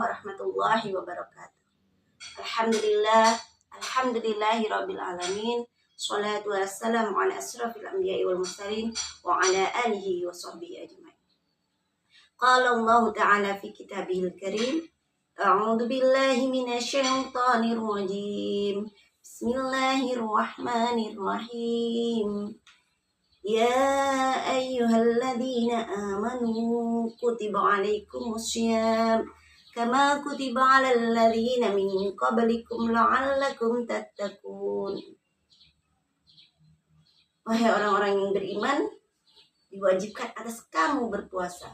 warahmatullahi wabarakatuh. Alhamdulillahirabbil alamin. Shalatu wassalamu ala asrofil anbiya'i wal mursalin wa ala alihi wa sahbihi ajmain. Qala Allah Ta'ala fi kitabihil karim. A'udzu billahi minasy syaithanir rajim. Bismillahirrahmanirrahim. Ya ayyuhalladzina amanu kutiba alaikumus syiyam kama kutiba alal ladzina min qablikum la'allakum tattaqun. Wahai orang-orang yang beriman, diwajibkan atas kamu berpuasa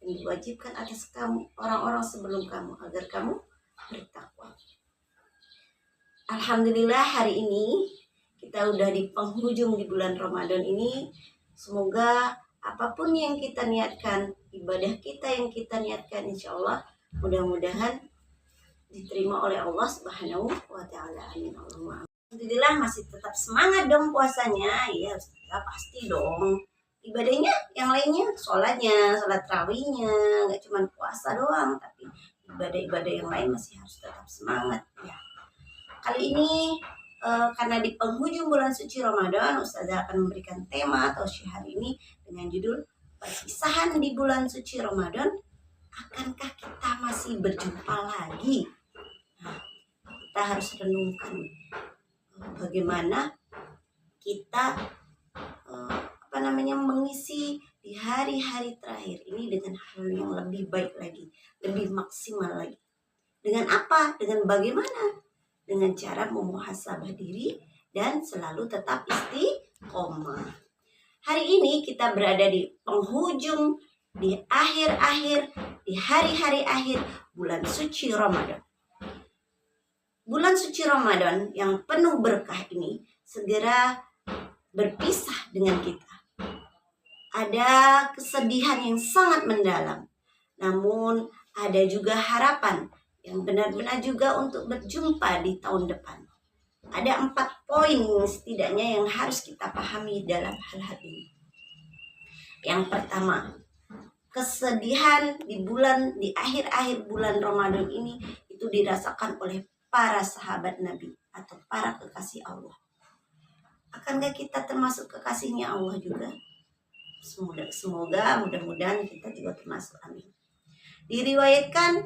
dan diwajibkan atas kamu orang-orang sebelum kamu agar kamu bertakwa. Alhamdulillah, hari ini kita udah di penghujung di bulan Ramadan ini. Semoga apapun yang kita niatkan, ibadah kita yang kita niatkan, insya Allah mudah-mudahan diterima oleh Allah Subhanahu wa Ta'ala. Amin. Allahumma. Alhamdulillah, masih tetap semangat dong puasanya. Ya, pasti dong. Ibadahnya yang lainnya, sholat tarawihnya, nggak cuma puasa doang, tapi ibadah-ibadah yang lain masih harus tetap semangat. Ya. Kali ini karena di penghujung bulan suci Ramadan, Ustazah akan memberikan tema atau syiar ini dengan judul perpisahan di bulan suci Ramadan. Akankah kita masih berjumpa lagi? Nah, kita harus renungkan bagaimana kita mengisi di hari-hari terakhir ini dengan hal yang lebih baik lagi, lebih maksimal lagi. Dengan apa? Dengan bagaimana? Dengan cara memuhasabah diri dan selalu tetap istiqomah. Hari ini kita berada di penghujung, di akhir-akhir, di hari-hari akhir bulan suci Ramadan. Bulan suci Ramadan yang penuh berkah ini segera berpisah dengan kita. Ada kesedihan yang sangat mendalam, namun ada juga harapan yang benar-benar juga untuk berjumpa di tahun depan. Ada 4 poin setidaknya yang harus kita pahami dalam hal-hal ini. Yang pertama, kesedihan di akhir-akhir bulan Ramadan ini itu dirasakan oleh para sahabat Nabi atau para kekasih Allah. Akankah kita termasuk kekasihnya Allah juga? Semoga mudah-mudahan kita juga termasuk. Amin. Diriwayatkan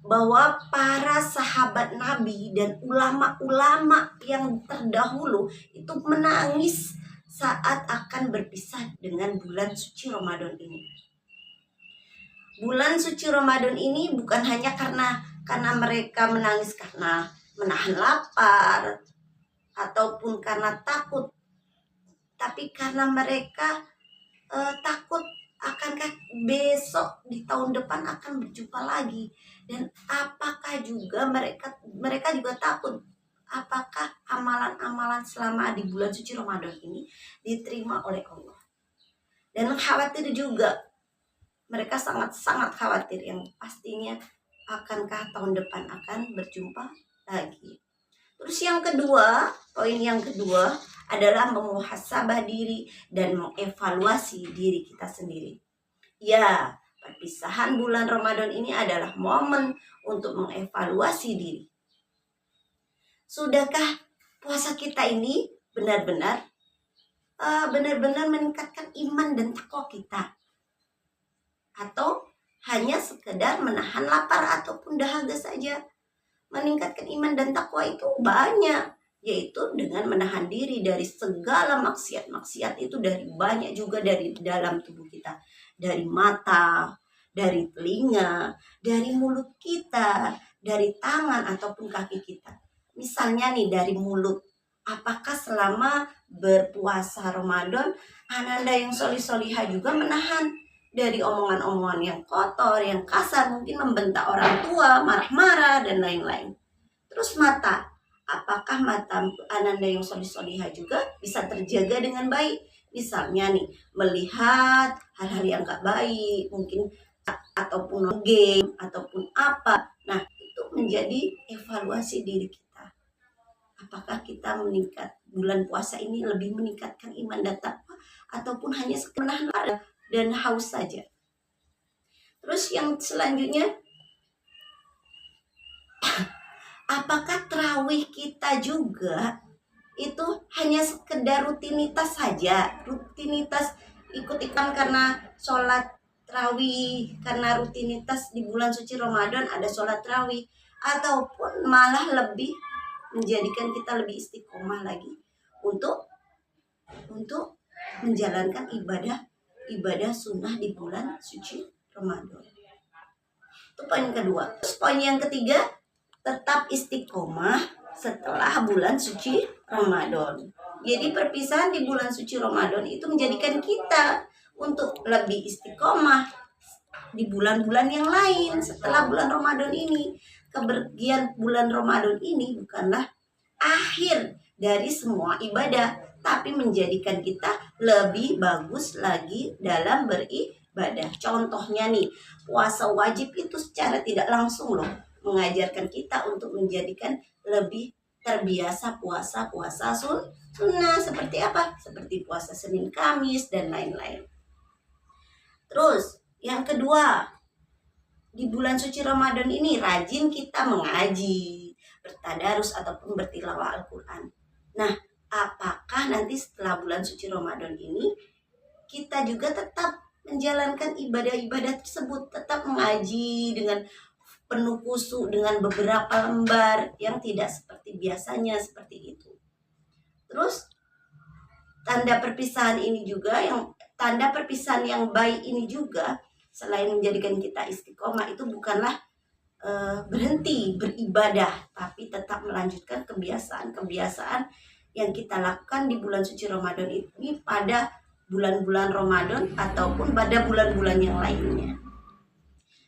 bahwa para sahabat Nabi dan ulama-ulama yang terdahulu itu menangis saat akan berpisah dengan bulan suci Ramadan ini. Bulan suci Ramadan ini bukan hanya karena mereka menangis karena menahan lapar ataupun karena takut, tapi karena mereka takut akankah besok di tahun depan akan berjumpa lagi, dan apakah juga mereka juga takut apakah amalan-amalan selama di bulan suci Ramadan ini diterima oleh Allah. Dan khawatir juga, mereka sangat-sangat khawatir yang pastinya akankah tahun depan akan berjumpa lagi. Terus yang kedua, poin yang kedua adalah memuhasabah diri dan mengevaluasi diri kita sendiri. Ya, perpisahan bulan Ramadan ini adalah momen untuk mengevaluasi diri. Sudahkah puasa kita ini benar-benar meningkatkan iman dan takwa kita? Atau hanya sekedar menahan lapar ataupun dahaga saja? Meningkatkan iman dan takwa itu banyak, yaitu dengan menahan diri dari segala maksiat itu dari banyak juga dari dalam tubuh kita, dari mata, dari telinga, dari mulut kita, dari tangan ataupun kaki kita. Misalnya nih dari mulut, apakah selama berpuasa Ramadan ananda yang solih-solihah juga menahan dari omongan-omongan yang kotor, yang kasar, mungkin membentak orang tua, marah-marah, dan lain-lain. Terus mata, apakah mata ananda yang solih-solihah juga bisa terjaga dengan baik? Misalnya nih, melihat hal-hal yang gak baik, mungkin ataupun game, ataupun apa. Nah, itu menjadi evaluasi diri kita. Apakah kita bulan puasa ini lebih meningkatkan iman dan takwa, ataupun hanya menahan lapar dan haus saja. Terus yang selanjutnya, Apakah tarawih kita juga itu hanya sekedar rutinitas saja, rutinitas ikut-ikutan karena sholat tarawih, karena rutinitas di bulan suci Ramadan ada sholat tarawih, ataupun malah lebih menjadikan kita lebih istiqomah lagi untuk menjalankan ibadah sunnah di bulan suci Ramadan. Itu poin kedua. Terus poin yang ketiga, tetap istiqomah setelah bulan suci Ramadan. Jadi perpisahan di bulan suci Ramadan itu menjadikan kita untuk lebih istiqomah di bulan-bulan yang lain setelah bulan Ramadan ini. Kepergian bulan Ramadan ini bukanlah akhir dari semua ibadah, tapi menjadikan kita lebih bagus lagi dalam beribadah. Contohnya nih, puasa wajib itu secara tidak langsung loh mengajarkan kita untuk menjadikan lebih terbiasa puasa sunnah. Seperti apa? Seperti puasa Senin Kamis dan lain-lain. Terus yang kedua, di bulan suci Ramadan ini rajin kita mengaji, bertadarus ataupun bertilawah Al-Quran. Nah, apakah nanti setelah bulan suci Ramadan ini kita juga tetap menjalankan ibadah-ibadah tersebut, tetap mengaji dengan penuh khusyuk dengan beberapa lembar yang tidak seperti biasanya seperti itu. Terus tanda perpisahan yang baik ini juga selain menjadikan kita istiqomah itu bukanlah berhenti beribadah, tapi tetap melanjutkan kebiasaan-kebiasaan yang kita lakukan di bulan suci Ramadan ini pada bulan-bulan Ramadan ataupun pada bulan-bulan yang lainnya.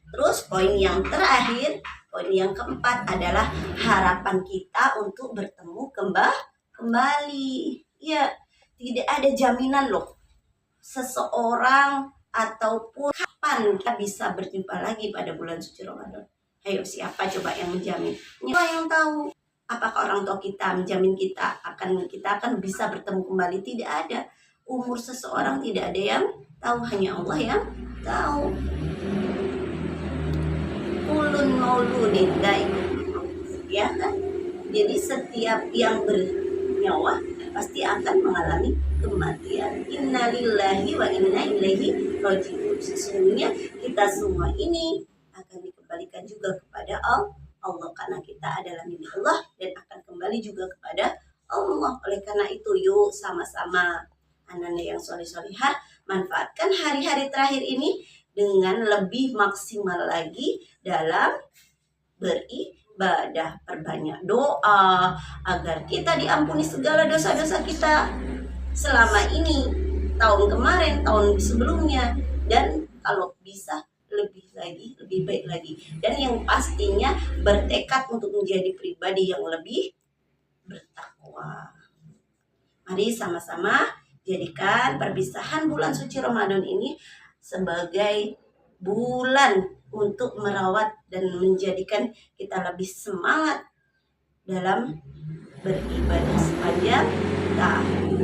Terus poin yang terakhir, poin yang keempat adalah harapan kita untuk bertemu kembali. Ya, tidak ada jaminan loh seseorang ataupun kapan kita bisa berjumpa lagi pada bulan suci Ramadan. Ayo, siapa coba yang menjamin? Siapa yang tahu? Apakah orang tua kita menjamin kita akan bisa bertemu kembali? Tidak ada. Umur seseorang tidak ada yang tahu, hanya Allah yang tahu. Kulun mauludin ya kan? Jadi setiap yang bernyawa pasti akan mengalami kematian. Innalillahi wa inna ilaihi raji'un. Sesungguhnya kita semua ini akan dikembalikan juga kepada Allah karena kita adalah milik Allah dan akan kembali juga kepada Allah. Oleh karena itu, yuk sama-sama anak-anak yang soleh-solehah manfaatkan hari-hari terakhir ini dengan lebih maksimal lagi dalam beribadah. Perbanyak doa agar kita diampuni segala dosa-dosa kita selama ini, tahun kemarin, tahun sebelumnya, dan kalau bisa lebih baik lagi, dan yang pastinya bertekad untuk menjadi pribadi yang lebih bertakwa. Mari sama-sama jadikan perpisahan bulan suci Ramadan ini sebagai bulan untuk merawat dan menjadikan kita lebih semangat dalam beribadah sepanjang tahun.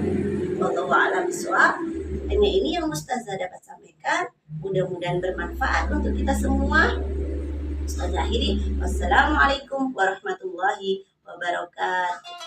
Wallahu a'lam bishawab. Hanya ini yang Ustazah dapat sampaikan. Mudah-mudahan bermanfaat untuk kita semua. Ustazah akhiri. Wassalamualaikum warahmatullahi wabarakatuh.